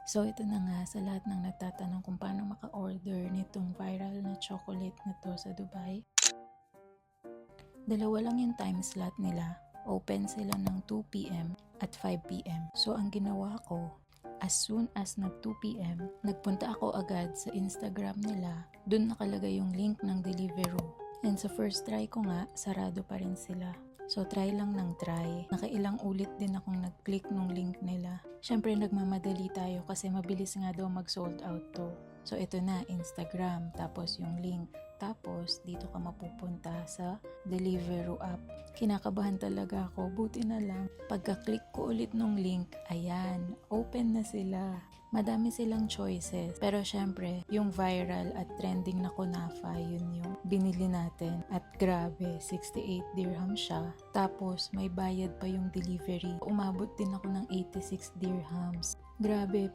So ito na nga sa lahat ng nagtatanong kung paano maka-order nitong viral na chocolate na to sa Dubai. Dalawa lang yung time slot nila. Open sila ng 2 p.m. at 5 p.m. So ang ginawa ko, as soon as nag 2 p.m., nagpunta ako agad sa Instagram nila. Doon nakalagay yung link ng Deliveroo. And sa first try ko nga, sarado pa rin sila. So try lang ng try. Nakailang ulit din akong nag-click nung link nila. Syempre nagmamadali tayo kasi mabilis nga daw mag-sold out to. So ito na, Instagram, tapos yung link. Tapos dito ka mapupunta sa Deliveroo app. Kinakabahan talaga ako, buti na lang. Pagka-click ko ulit nung link, ayan, open na sila. Madami silang choices. Pero syempre, yung viral at trending na kunafa, yun yung binili natin. At grabe, 68 dirham siya. Tapos may bayad pa yung delivery. Umabot din ako ng 86 dirhams. Grabe.